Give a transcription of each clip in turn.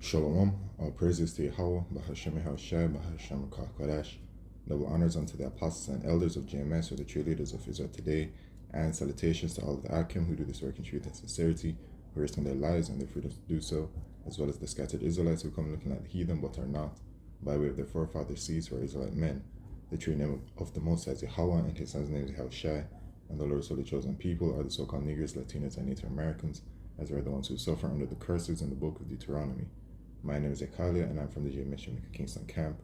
Shalom, all praises to Yahweh, Bahashem Yahushai, Bahashem Kodesh. Double honors unto the apostles and elders of GMS, or the true leaders of Israel today, and salutations to all of the Akim who do this work in truth and sincerity, who risk their lives and their freedom to do so, as well as the scattered Israelites who come looking like the heathen but are not, by way of their forefathers' seeds who are Israelite men. The true name of the Most High is Yahweh, and his son's name is Yahushai, and the Lord's holy chosen people are the so-called Negroes, Latinos, and Native Americans, as are the ones who suffer under the curses in the book of Deuteronomy. My name is Ekalia, and I'm from the GMS Kingston camp.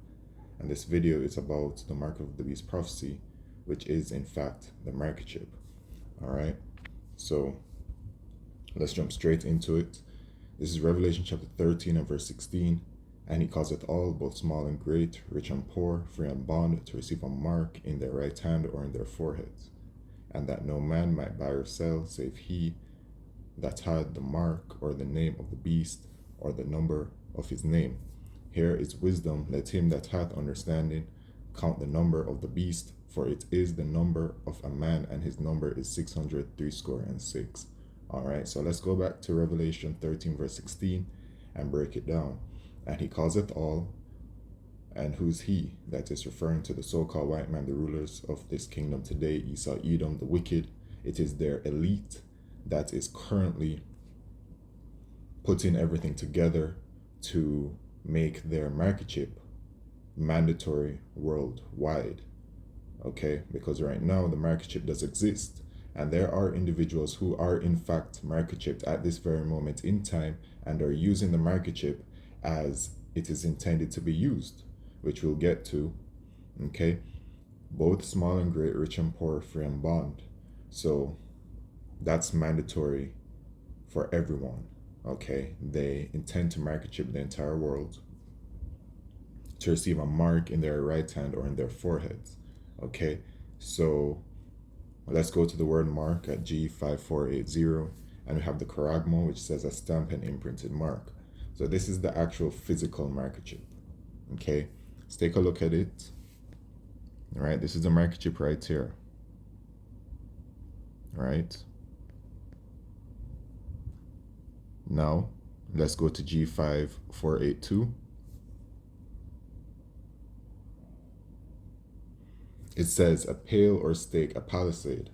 And this video is about the mark of the beast prophecy, which is in fact the microchip. Alright, so let's jump straight into it. This is Revelation chapter 13 and verse 16. And he causeth all, both small and great, rich and poor, free and bond, to receive a mark in their right hand or in their foreheads, and that no man might buy or sell, save he that had the mark or the name of the beast, or the number of his name. Here is wisdom. Let him that hath understanding count the number of the beast, for it is the number of a man, and his number is 666. All right, so let's go back to Revelation 13 verse 16 and break it down. And he causeth all, and who's he? That is referring to the so-called white man, the rulers of this kingdom today, Esau, Edom, the wicked. It is their elite that is currently putting everything together to make their microchip mandatory worldwide. Okay, because right now the microchip does exist, and there are individuals who are in fact microchipped at this very moment in time and are using the microchip as it is intended to be used, which we'll get to. Okay, both small and great, rich and poor, free and bond. So that's mandatory for everyone. Okay, they intend to microchip the entire world to receive a mark in their right hand or in their foreheads. Okay, so let's go to the word mark at G5480, and we have the charagma, which says a stamp and imprinted mark. So this is the actual physical microchip. Okay, let's take a look at it. All right, this is the microchip right here. All right. Now, let's go to G5482. It says a pale or stake, a palisade.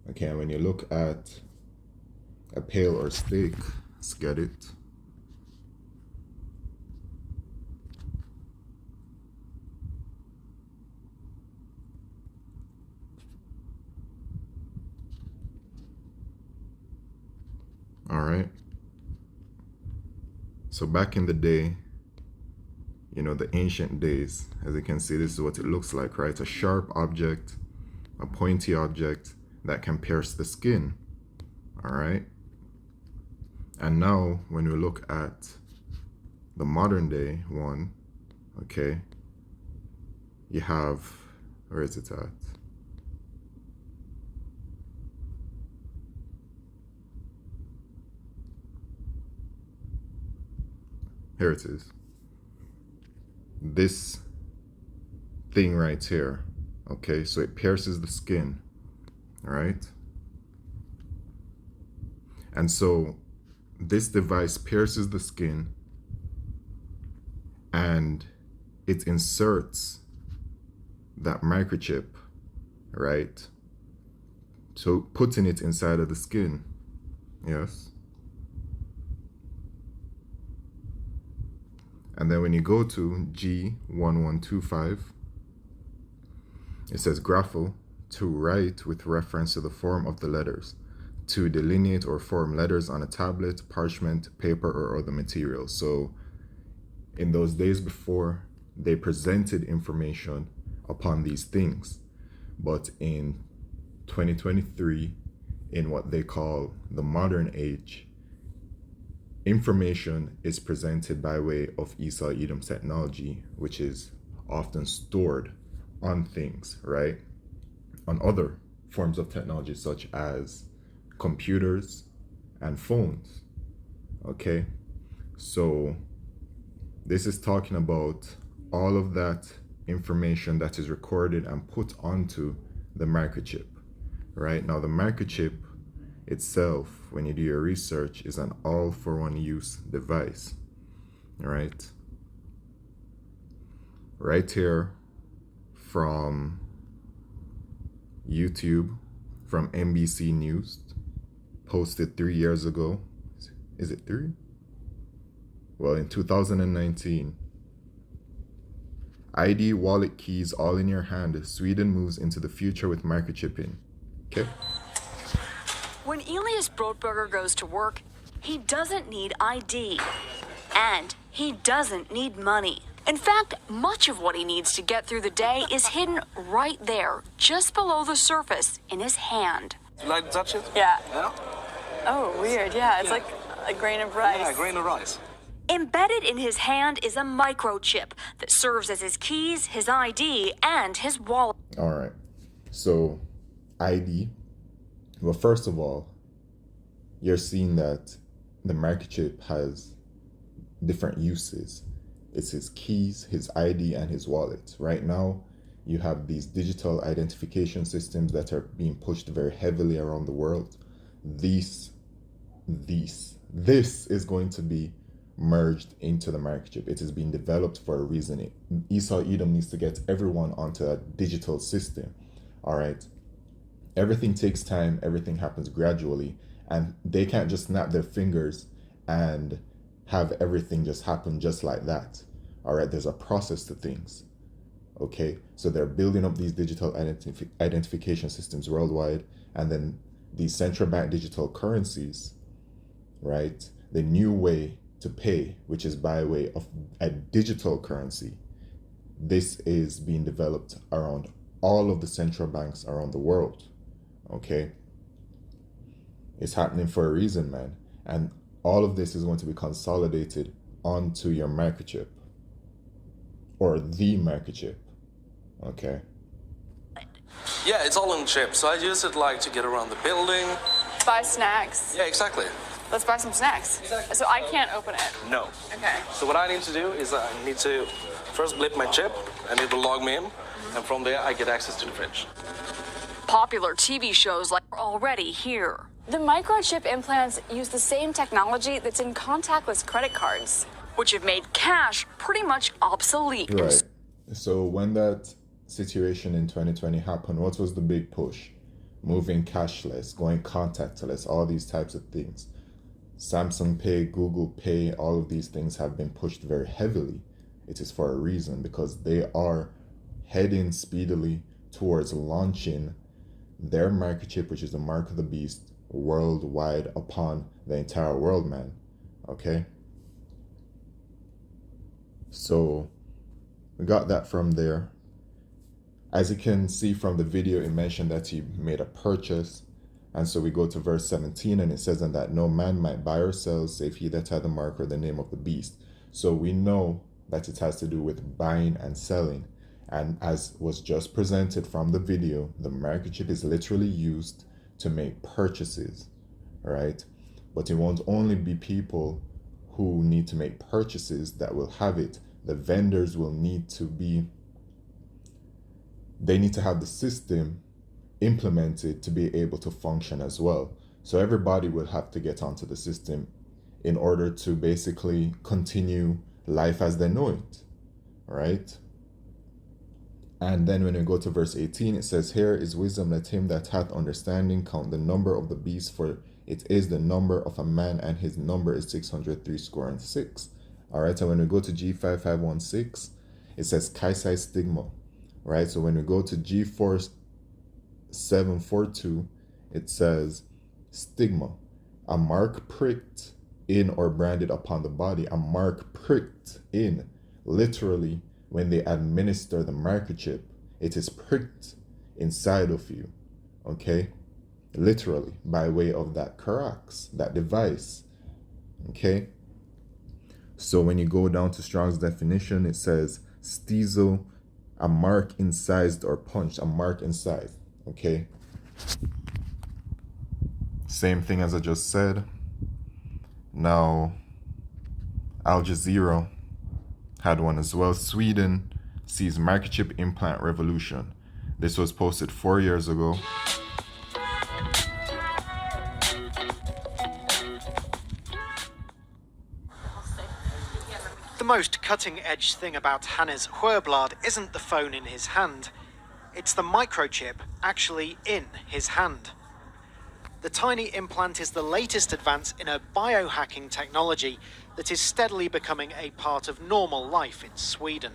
Okay, and when you look at a pale or stake, let's get it. All right. So back in the day, you know, the ancient days, as you can see, this is what it looks like, right? A sharp object, a pointy object that can pierce the skin. All right. And now when we look at the modern day one, okay, you have, where is it at? Here it is. This thing right here. Okay, so it pierces the skin. All right. And so this device pierces the skin and it inserts that microchip, right? So putting it inside of the skin. Yes. And then when you go to G1125, it says graphel, to write with reference to the form of the letters, to delineate or form letters on a tablet, parchment, paper, or other material. So in those days before, they presented information upon these things. But in 2023, in what they call the modern age, information is presented by way of Esau Edom technology, which is often stored on things, right? On other forms of technology, such as computers and phones. Okay, so this is talking about all of that information that is recorded and put onto the microchip, right? Now, the microchip itself, when you do your research, is an all-for-one use device. right? Right here from YouTube, from NBC News, posted 3 years ago. Is it 3? Well, in 2019, ID, wallet, keys, all in your hand. Sweden moves into the future with microchipping. Okay. When Elias Brotberger goes to work, he doesn't need ID. And he doesn't need money. In fact, much of what he needs to get through the day is hidden right there, just below the surface, in his hand. You like to touch it? Yeah. Yeah? Oh, weird. Yeah, it's like a grain of rice. Yeah, a grain of rice. Embedded in his hand is a microchip that serves as his keys, his ID, and his wallet. All right. So, ID. Well, first of all, you're seeing that the microchip has different uses. It's his keys, his ID, and his wallet. Right now, you have these digital identification systems that are being pushed very heavily around the world. This is going to be merged into the microchip. It is being developed for a reason. Esau Edom needs to get everyone onto a digital system. All right. Everything takes time. Everything happens gradually. And they can't just snap their fingers and have everything just happen just like that. All right. There's a process to things. Okay. So they're building up these digital identification systems worldwide. And then these central bank digital currencies, right? The new way to pay, which is by way of a digital currency. This is being developed around all of the central banks around the world. Okay. It's happening for a reason, man. And all of this is going to be consolidated onto your microchip or the microchip. Okay. Yeah, it's all in chip. So I use it like to get around the building. Buy snacks. Yeah, exactly. Let's buy some snacks. Exactly. So I can't open it. No. Okay. So what I need to do is I need to first blip my chip and it will log me in. And from there I get access to the fridge. Popular TV shows like are already here. The microchip implants use the same technology that's in contactless credit cards, Which have made cash pretty much obsolete. Right. So when that situation in 2020 happened, what was the big push? Moving cashless, going contactless, all these types of things. Samsung Pay, Google Pay, all of these things have been pushed very heavily. It is for a reason, because they are heading speedily towards launching their microchip, which is the mark of the beast, worldwide upon the entire world, man. Okay? So we got that from there. As you can see from the video, it mentioned that he made a purchase. And so we go to verse 17, and it says, "And that no man might buy or sell, save he that had the mark or the name of the beast." So we know that it has to do with buying and selling. And as was just presented from the video, the microchip is literally used to make purchases, right? But it won't only be people who need to make purchases that will have it. The vendors will need to have the system implemented to be able to function as well. So everybody will have to get onto the system in order to basically continue life as they know it, right? And then when we go to verse 18, it says, "Here is wisdom, let him that hath understanding count the number of the beast, for it is the number of a man, and his number is 636." All right, so when we go to G5516, it says Kaisai stigma, right? So when we go to G4742, it says stigma, a mark pricked in or branded upon the body, a mark pricked in. Literally, when they administer the microchip, it is pricked inside of you, okay? Literally, by way of that Karax, that device, okay? So when you go down to Strong's definition, it says steezel, a mark incised or punched, a mark incised, okay? Same thing as I just said. Now, Al Jazeera had one as well. Sweden sees microchip implant revolution. This was posted 4 years ago. The most cutting-edge thing about Hannes Huerblad isn't the phone in his hand. It's the microchip actually in his hand. The tiny implant is the latest advance in a biohacking technology that is steadily becoming a part of normal life in Sweden.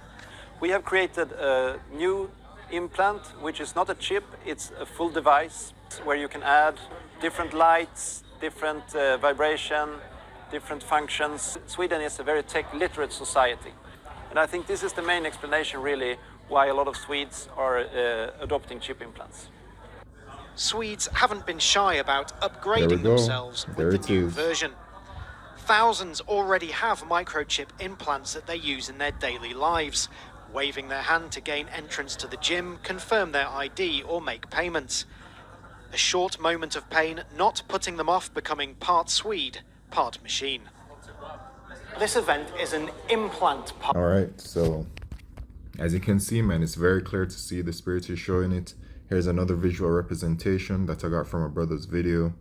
We have created a new implant, which is not a chip, it's a full device where you can add different lights, different vibration, different functions. Sweden is a very tech-literate society. And I think this is the main explanation, really, why a lot of Swedes are adopting chip implants. Swedes haven't been shy about There we upgrading go. themselves There with it the new is. version. Thousands already have microchip implants that they use in their daily lives, waving their hand to gain entrance to the gym, confirm their ID, or make payments. A short moment of pain not putting them off becoming part Swede, part machine. This event is an implant All right, so as you can see, man, it's very clear to see the spirit is showing it. Here's another visual representation that I got from a brother's video.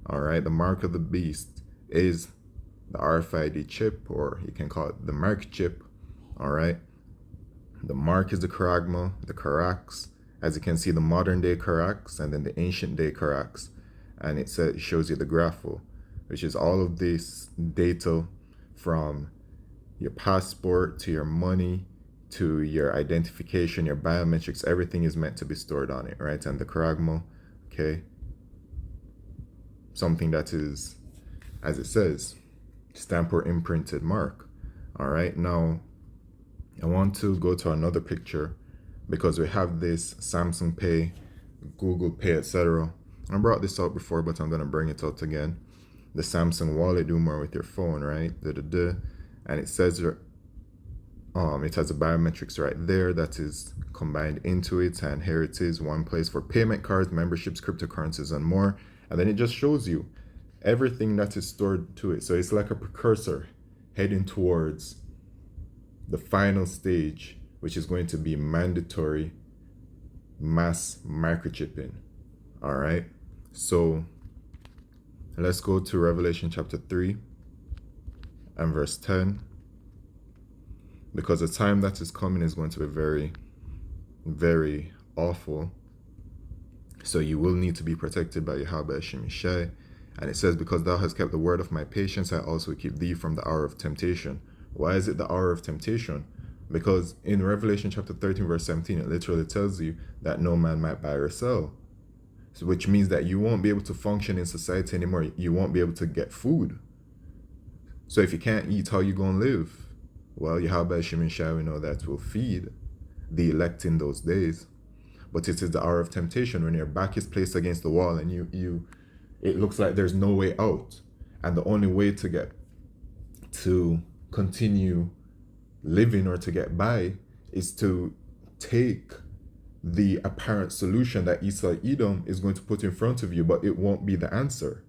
All right, the mark of the beast is the RFID chip, or you can call it the microchip. All right, the mark is the charagma, the carax. As you can see, the modern day carax and then the ancient day carax, and it shows you the grapho, which is all of this data from your passport to your money to your identification, your biometrics. Everything is meant to be stored on it, right? And the charagma, okay, something that is, as it says, stamp or imprinted mark. All right, now I want to go to another picture because we have this Samsung Pay, Google Pay, etc. I brought this out before, but I'm gonna bring it out again. The Samsung Wallet, do more with your phone, right? And it says it has a biometrics right there that is combined into it, and here it is, one place for payment cards, memberships, cryptocurrencies, and more. And then it just shows you everything that is stored to it. So it's like a precursor heading towards the final stage, which is going to be mandatory mass microchipping. All right, so let's go to Revelation chapter 3 and verse 10, because the time that is coming is going to be very, very awful. So you will need to be protected by Yahweh Shemishai. And it says, because thou hast kept the word of my patience, I also keep thee from the hour of temptation. Why is it the hour of temptation? Because in Revelation chapter 13 verse 17, it literally tells you that no man might buy or sell. So which means that you won't be able to function in society anymore. You won't be able to get food. So if you can't eat, how you gonna live? Well, Yahweh Shemishai, we know that will feed the elect in those days. But it is the hour of temptation when your back is placed against the wall and it looks like there's no way out. And the only way to continue living or to get by is to take the apparent solution that Esau Edom is going to put in front of you, but it won't be the answer,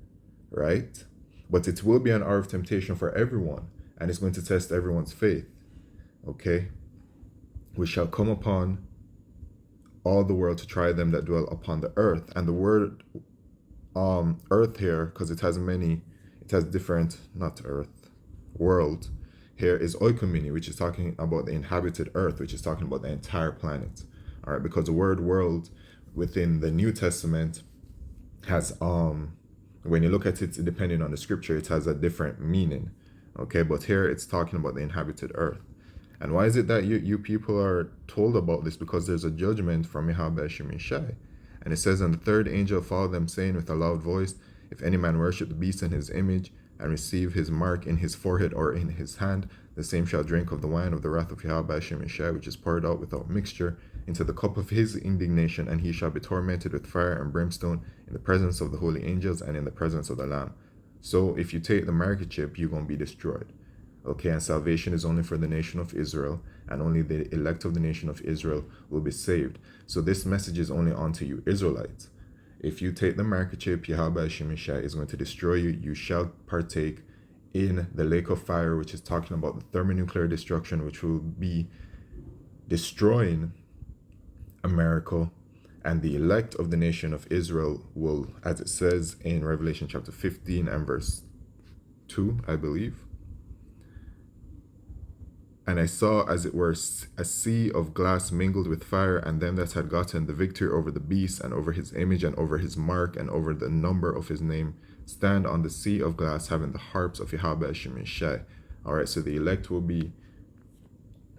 right? But it will be an hour of temptation for everyone, and it's going to test everyone's faith, okay? We shall come upon all the world to try them that dwell upon the earth. And the word earth here, because it has different, not earth, world, here is oikomini, which is talking about the inhabited earth, which is talking about the entire planet. All right, because the word world within the New Testament has, when you look at it, depending on the scripture, it has a different meaning. Okay, but here it's talking about the inhabited earth. And why is it that you people are told about this? Because there's a judgment from Yahweh Shemishai. And it says, and the third angel followed them, saying with a loud voice, if any man worship the beast in his image, and receive his mark in his forehead or in his hand, the same shall drink of the wine of the wrath of Yahweh Shemishai, which is poured out without mixture into the cup of his indignation, and he shall be tormented with fire and brimstone in the presence of the holy angels and in the presence of the Lamb. So if you take the microchip, you're going to be destroyed. Okay, and salvation is only for the nation of Israel, and only the elect of the nation of Israel will be saved. So this message is only unto you Israelites. If you take the microchip, Yahweh Shemishai is going to destroy you. You shall partake in the lake of fire, which is talking about the thermonuclear destruction, which will be destroying America. And the elect of the nation of Israel will, as it says in Revelation chapter 15 and verse 2, I believe, And I saw, as it were, a sea of glass mingled with fire, and them that had gotten the victory over the beast, and over his image, and over his mark, and over the number of his name, stand on the sea of glass, having the harps of Yahweh Shemishai. All right, so the elect will be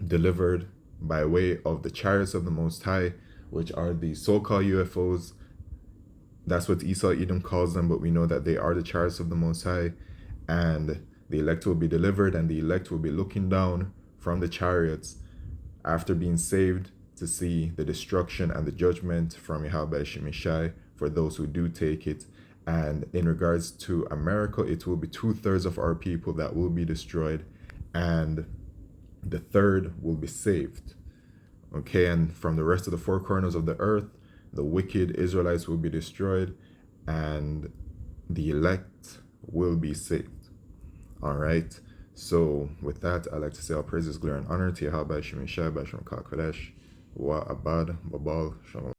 delivered by way of the chariots of the Most High, which are the so-called UFOs. That's what Esau Edom calls them, but we know that they are the chariots of the Most High. And the elect will be delivered, and the elect will be looking down from the chariots after being saved to see the destruction and the judgment from Yahweh Shemishai for those who do take it. And in regards to America, it will be 2/3 of our people that will be destroyed, and the third will be saved. Okay, and from the rest of the four corners of the earth, the wicked Israelites will be destroyed, and the elect will be saved. All right. So with that, I'd like to say all praises, glory, and honor to Yahweh Shemishai, Basham Kodesh, Wa Abad, Babal, Shalom.